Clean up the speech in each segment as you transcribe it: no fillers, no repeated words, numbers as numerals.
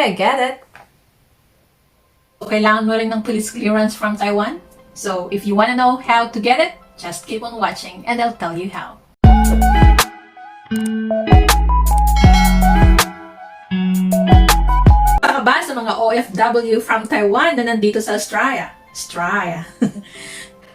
Okay, I get it. Kailangan mo rin ng police clearance from Taiwan? So, if you wanna know how to get it, just keep on watching and I'll tell you how. Para ba sa mga OFW from Taiwan na nandito sa Australia?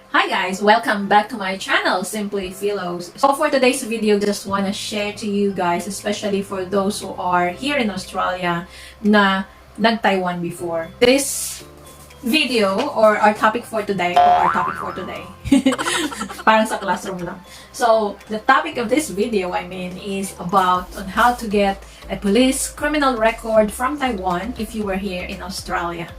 Hi guys! Welcome back to my channel, Simply Philos. So for today's video, just wanna share to you guys, especially for those who are here in Australia na nag-Taiwan before. This video or our topic for today, parang sa classroom lang. So the topic of this video, is about on how to get a police criminal record from Taiwan if you were here in Australia.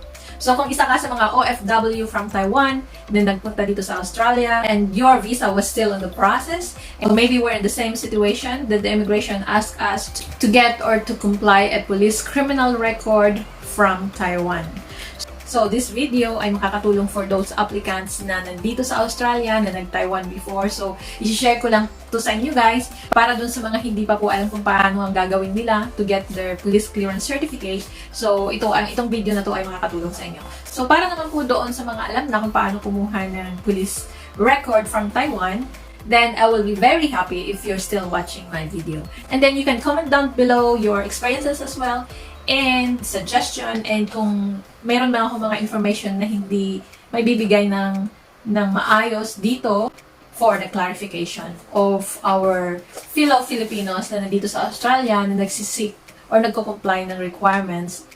So kung isa ka sa mga OFW from Taiwan, then nagpunta dito sa Australia, and your visa was still in the process, and maybe we're in the same situation that the immigration asked us to get or to comply a police criminal record from Taiwan. So this video ay makakatulong for those applicants na nandito sa Australia, na nag-Taiwan before. So i-share ko lang to sa inyo guys, para dun sa mga hindi pa po alam kung paano ang gagawin nila to get their police clearance certificate. So itong video na to ay makakatulong sa inyo. So para naman po doon sa mga alam na kung paano kumuha ng police record from Taiwan, then I will be very happy if you're still watching my video. And then you can comment down below your experiences as well, and suggestion, and kung meron ba ako mga information na hindi may bibigay ng maayos dito for the clarification of our fellow Filipinos na nandito sa Australia na nagsisik or nagko-comply ng requirements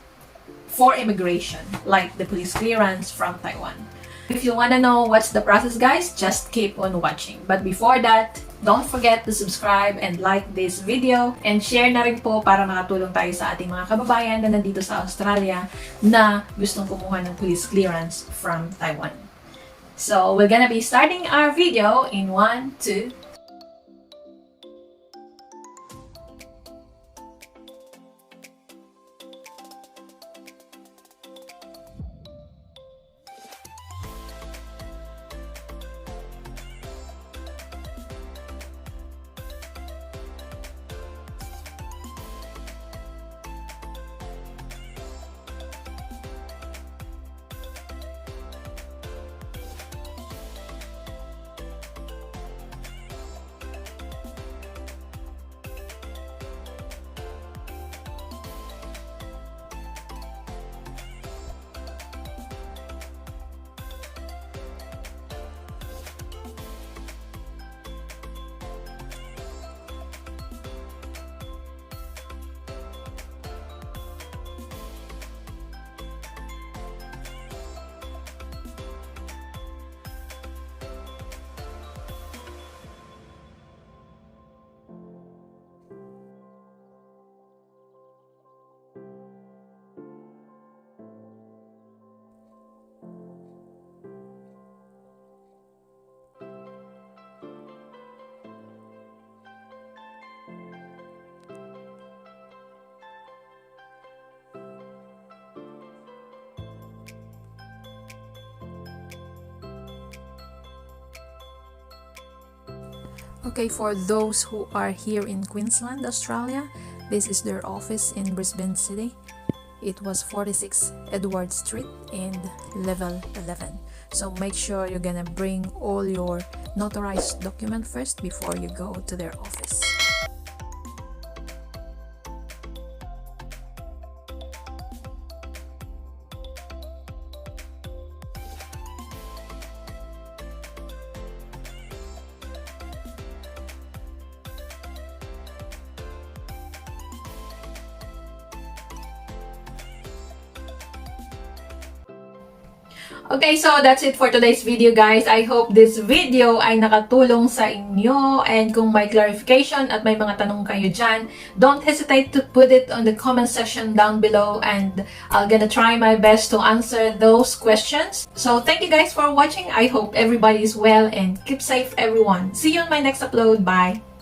for immigration, like the police clearance from Taiwan. If you wanna know what's the process guys, just keep on watching. But before that, don't forget to subscribe and like this video, and share na rin po para makatulong tayo sa ating mga kababayan na nandito sa Australia na gustong kumuha ng police clearance from Taiwan. So we're gonna be starting our video in 1, 2, Okay, for those who are here in Queensland, Australia, this is their office in Brisbane City. It was 46 Edward Street and level 11. So make sure you're gonna bring all your notarized document first before you go to their office. Okay, so that's it for today's video guys. I hope this video ay nakatulong sa inyo, and kung may clarification at may mga tanong kayo dyan, don't hesitate to put it on the comment section down below, and I'm gonna try my best to answer those questions. So thank you guys for watching. I hope everybody is well and keep safe everyone. See you on my next upload. Bye!